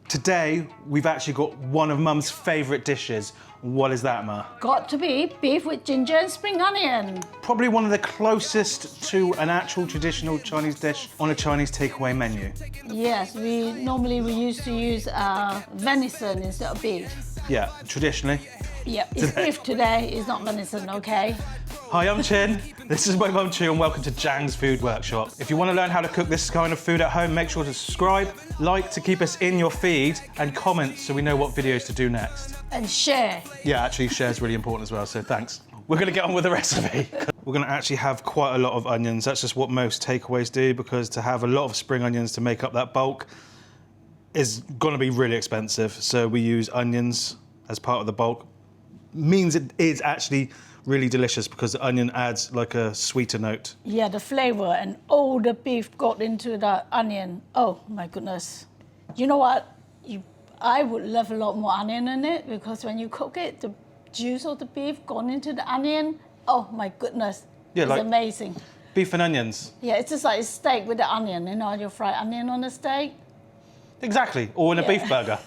Today, we've actually got one of Mum's favourite dishes. What is that, Ma? Got to be beef with ginger and spring onion. Probably one of the closest to an actual traditional Chinese dish on a Chinese takeaway menu. Yes, we used to use venison instead of beef. Yeah, traditionally. Yeah, it's beef today, it's not venison, okay? Hi, I'm Chin. This is my mum Choo and welcome to Jang's Food Workshop. If you want to learn how to cook this kind of food at home, make sure to subscribe, like to keep us in your feed, and comment so we know what videos to do next. And share. Yeah, actually share is really important as well, so thanks. We're going to get on with the recipe. We're going to actually have quite a lot of onions. That's just what most takeaways do, because to have a lot of spring onions to make up that bulk is going to be really expensive. So we use onions as part of the bulk. Means it is actually really delicious because the onion adds like a sweeter note. Yeah, the flavour and all the beef got into the onion. Oh my goodness. You know what? I would love a lot more onion in it because when you cook it, the juice of the beef gone into the onion. Oh my goodness. Yeah, it's like amazing. Beef and onions. Yeah, it's just like a steak with the onion. You know, you fry onion on the steak. Exactly, or in a beef burger.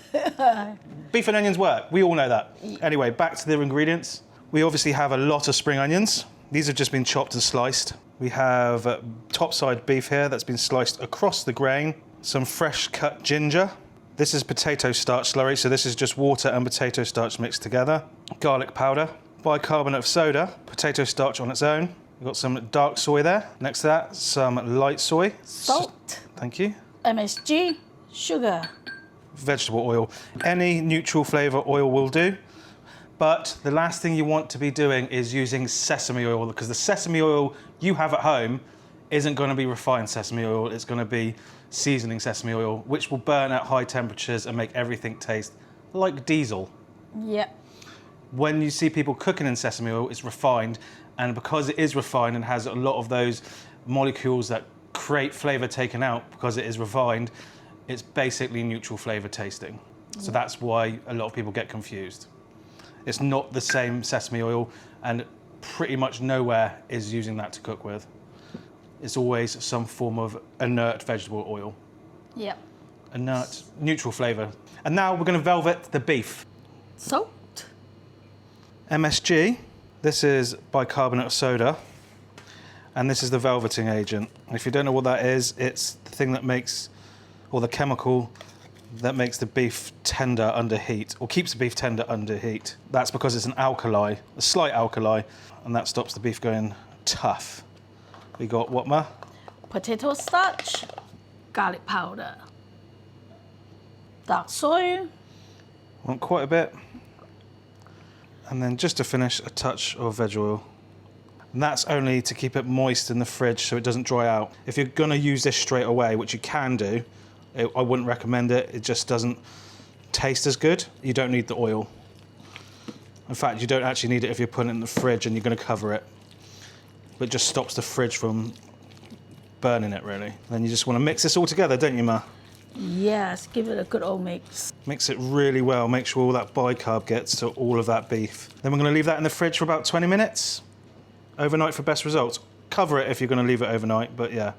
Beef and onions work, we all know that. Anyway, back to the ingredients. We obviously have a lot of spring onions. These have just been chopped and sliced. We have topside beef here that's been sliced across the grain. Some fresh cut ginger. This is potato starch slurry, so this is just water and potato starch mixed together. Garlic powder, bicarbonate of soda, potato starch on its own. We've got some dark soy there. Next to that, some light soy. Salt. Thank you. MSG, sugar. Vegetable oil. Any neutral flavour oil will do. But the last thing you want to be doing is using sesame oil, because the sesame oil you have at home isn't going to be refined sesame oil. It's going to be seasoning sesame oil, which will burn at high temperatures and make everything taste like diesel. Yeah. When you see people cooking in sesame oil, it's refined. And because it is refined and has a lot of those molecules that create flavour taken out because it is refined, it's basically neutral flavour tasting. So that's why a lot of people get confused. It's not the same sesame oil, and pretty much nowhere is using that to cook with. It's always some form of inert vegetable oil. Yep. Inert, neutral flavour. And now we're going to velvet the beef. Salt. MSG, this is bicarbonate of soda, and this is the velveting agent. If you don't know what that is, it's the thing that makes, or the chemical that makes the beef tender under heat, or keeps the beef tender under heat. That's because it's an alkali, a slight alkali, and that stops the beef going tough. We got what, Ma? Potato starch, garlic powder, dark soy. Want quite a bit. And then just to finish, a touch of veg oil. And that's only to keep it moist in the fridge so it doesn't dry out. If you're gonna use this straight away, which you can do, I wouldn't recommend it. It just doesn't taste as good. You don't need the oil. In fact, you don't actually need it if you're putting it in the fridge and you're going to cover it. But it just stops the fridge from burning it, really. Then you just want to mix this all together, don't you, Ma? Yes, give it a good old mix. Mix it really well. Make sure all that bicarb gets to all of that beef. Then we're going to leave that in the fridge for about 20 minutes. Overnight for best results. Cover it if you're going to leave it overnight, but yeah,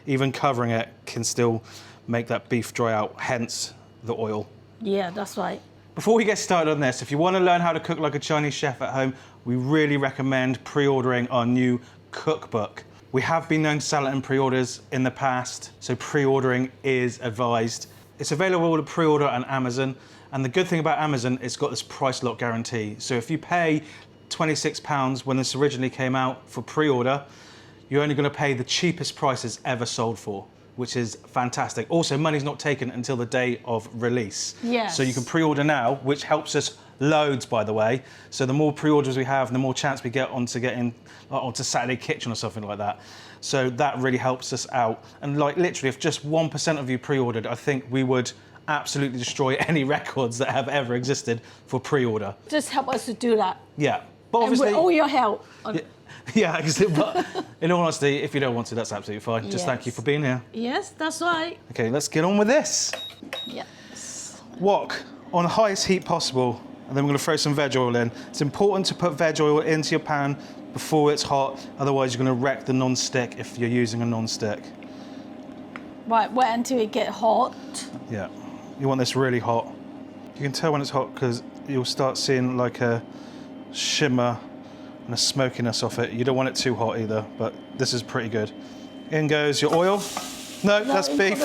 even covering it can still make that beef dry out, hence the oil. Yeah, that's right. Before we get started on this, if you want to learn how to cook like a Chinese chef at home, we really recommend pre-ordering our new cookbook. We have been known to sell it in pre-orders in the past, so pre-ordering is advised. It's available to pre-order on Amazon, and the good thing about Amazon, it's got this price lock guarantee. So if you pay £26 when this originally came out for pre-order, you're only going to pay the cheapest prices ever sold for, which is fantastic. Also, money's not taken until the day of release. Yes. So you can pre-order now, which helps us loads, by the way. So the more pre-orders we have, the more chance we get onto getting onto Saturday Kitchen or something like that. So that really helps us out. And like literally, if just 1% of you pre-ordered, I think we would absolutely destroy any records that have ever existed for pre-order. Just help us to do that. Yeah, but obviously, and with all your help. Yeah, but in all honesty, if you don't want to, that's absolutely fine. Just thank you for being here. Yes, that's right. Okay, let's get on with this. Yes. Wok on the highest heat possible, and then we're going to throw some veg oil in. It's important to put veg oil into your pan before it's hot, otherwise you're going to wreck the non-stick if you're using a non-stick. Right, wait until it gets hot. Yeah. You want this really hot. You can tell when it's hot because you'll start seeing like a shimmer and a smokiness off it. You don't want it too hot either, but this is pretty good. In goes your oil. No, that's beef.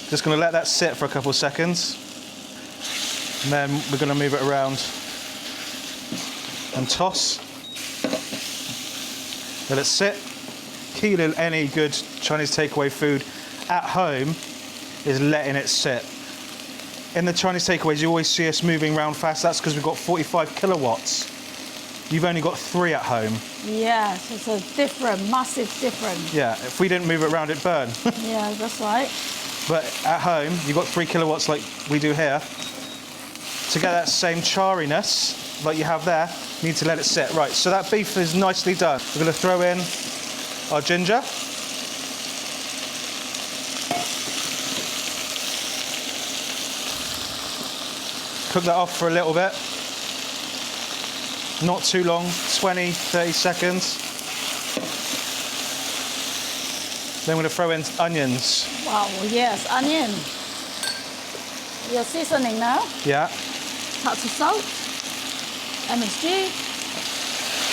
Just gonna let that sit for a couple of seconds. And then we're gonna move it around and toss. Let it sit. Key to any good Chinese takeaway food at home is letting it sit. In the Chinese takeaways, you always see us moving around fast. That's because we've got 45 kilowatts. You've only got 3 at home. Yes, it's a different, massive difference. Yeah, if we didn't move it around, it'd burn. Yeah, that's right. But at home, you've got 3 kilowatts like we do here. To get that same chariness like you have there, you need to let it sit. Right, so that beef is nicely done. We're gonna throw in our ginger. Cook that off for a little bit. Not too long, 20, 30 seconds. Then we're gonna throw in onions. Wow, yes, onion. Your seasoning now. Yeah. Touch of salt. MSG.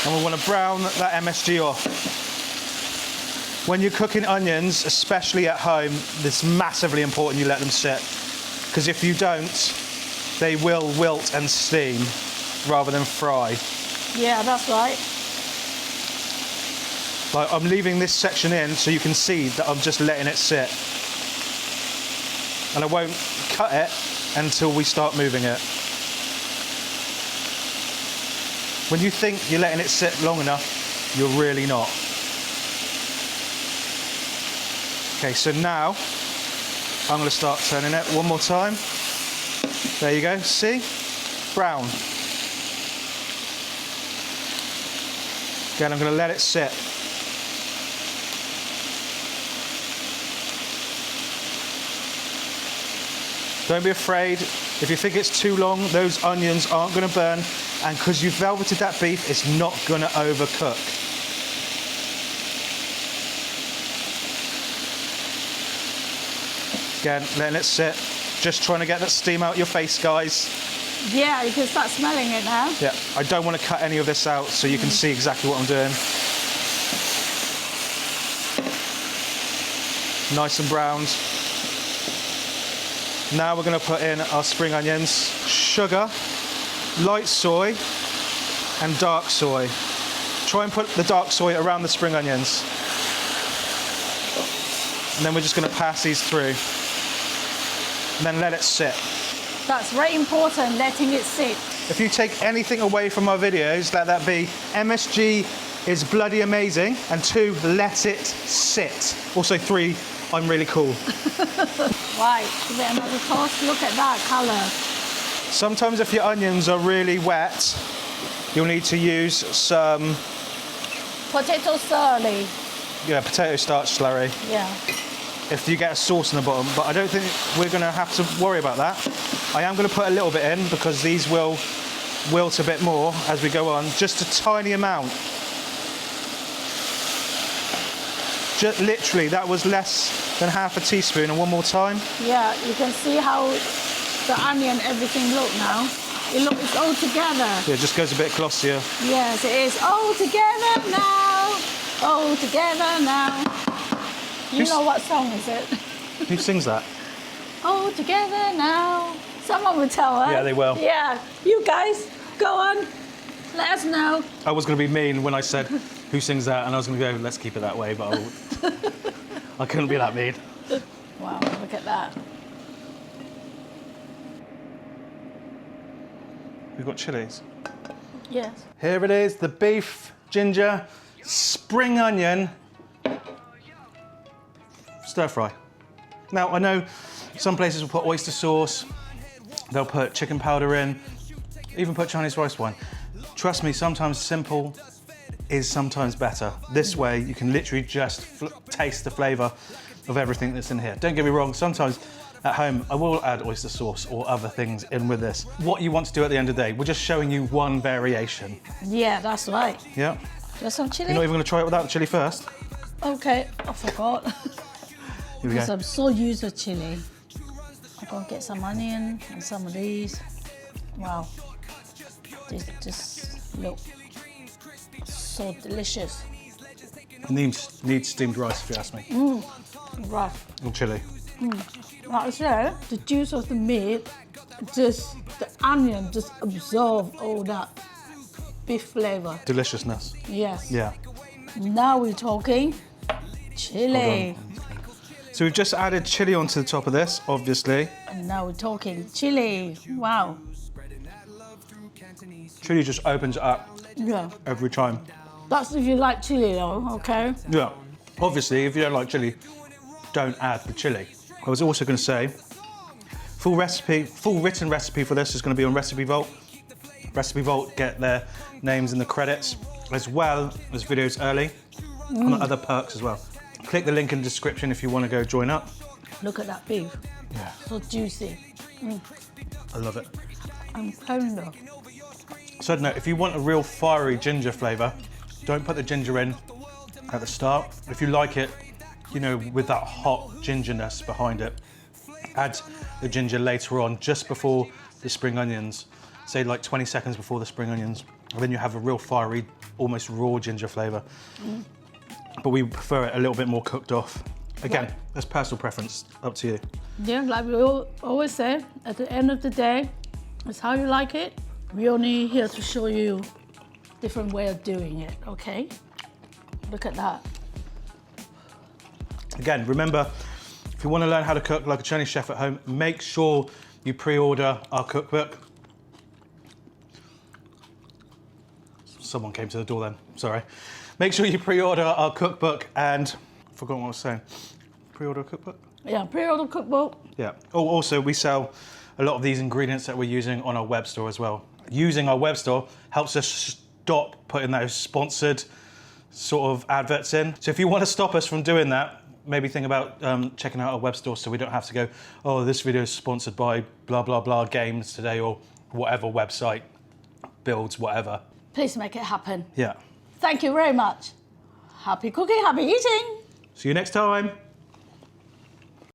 And we want to brown that MSG off. When you're cooking onions, especially at home, it's massively important you let them sit. Because if you don't, they will wilt and steam rather than fry. Yeah, that's right. Like, I'm leaving this section in so you can see that I'm just letting it sit. And I won't cut it until we start moving it. When you think you're letting it sit long enough, you're really not. Okay, so now I'm going to start turning it one more time. There you go, see? Brown. Again, I'm going to let it sit. Don't be afraid. If you think it's too long, those onions aren't going to burn. And because you've velveted that beef, it's not going to overcook. Again, letting it sit. Just trying to get that steam out your face, guys. Yeah, you can start smelling it now. Yeah, I don't want to cut any of this out so you can see exactly what I'm doing. Nice and browned. Now we're going to put in our spring onions, sugar, light soy, and dark soy. Try and put the dark soy around the spring onions. And then we're just going to pass these through. And then let it sit. That's very important, letting it sit. If you take anything away from our videos, let that be MSG is bloody amazing, and 2, let it sit. Also 3, I'm really cool. Right, give it another toss. Look at that colour. Sometimes if your onions are really wet, you'll need to use some Potato slurry. potato starch slurry Yeah. if you get a sauce in the bottom, but I don't think we're going to have to worry about that. I am going to put a little bit in because these will wilt a bit more as we go on, just a tiny amount. Just literally, that was less than half a teaspoon, and one more time. Yeah, you can see how the onion, everything look now. It's all together. Yeah, it just goes a bit glossier. Yes, it is all together now. All together now. You know what song is it? Who sings that? All together now. Someone will tell us. Yeah, they will. Yeah, you guys, go on. Let us know. I was going to be mean when I said, who sings that? And I was going to go, let's keep it that way, but I couldn't be that mean. Wow, look at that. We've got chilies. Yes. Here it is, the beef, ginger, spring onion, stir fry. Now, I know some places will put oyster sauce, they'll put chicken powder in, even put Chinese rice wine. Trust me, sometimes simple is sometimes better. This way, you can literally just taste the flavor of everything that's in here. Don't get me wrong, sometimes at home, I will add oyster sauce or other things in with this. What you want to do at the end of the day, we're just showing you one variation. Yeah, that's right. Yeah. Just some chili? You're not even going to try it without the chili first? Okay, I forgot. Here we Because go. I'm so used to chili. I'm gonna get some onion and some of these. Wow, this just look so delicious. It needs steamed rice, if you ask me. Rough. And chili. Like I said, the juice of the meat, just the onion just absorb all that beef flavor. Deliciousness. Yes. Yeah. Now we're talking chili. So we've just added chili onto the top of this, obviously. And now we're talking chili. Wow. Chili just opens it up Yeah. every time. That's if you like chili though, okay? Yeah. Obviously, if you don't like chili, don't add the chili. I was also going to say, full written recipe for this is going to be on Recipe Vault. Recipe Vault get their names in the credits, as well as videos early, and other perks as well. Click the link in the description if you want to go join up. Look at that beef. Yeah. So juicy. I love it. I'm telling you. So no, if you want a real fiery ginger flavour, don't put the ginger in at the start. If you like it, you know, with that hot gingerness behind it, add the ginger later on, just before the spring onions. Say like 20 seconds before the spring onions. And then you have a real fiery, almost raw ginger flavour. But we prefer it a little bit more cooked off. Again, that's personal preference, up to you. Yeah, like we always say, at the end of the day, it's how you like it. We're only here to show you different way of doing it, okay? Look at that. Again, remember, if you want to learn how to cook like a Chinese chef at home, make sure you pre-order our cookbook. Someone came to the door then, sorry. Make sure you pre-order our cookbook and, I forgot what I was saying. Pre-order a cookbook? Yeah, pre-order cookbook. Yeah. Oh, also we sell a lot of these ingredients that we're using on our web store as well. Using our web store helps us stop putting those sponsored sort of adverts in. So if you want to stop us from doing that, maybe think about checking out our web store so we don't have to go, oh, this video is sponsored by blah, blah, blah games today, or whatever website builds whatever. Please make it happen. Yeah. Thank you very much. Happy cooking, happy eating. See you next time.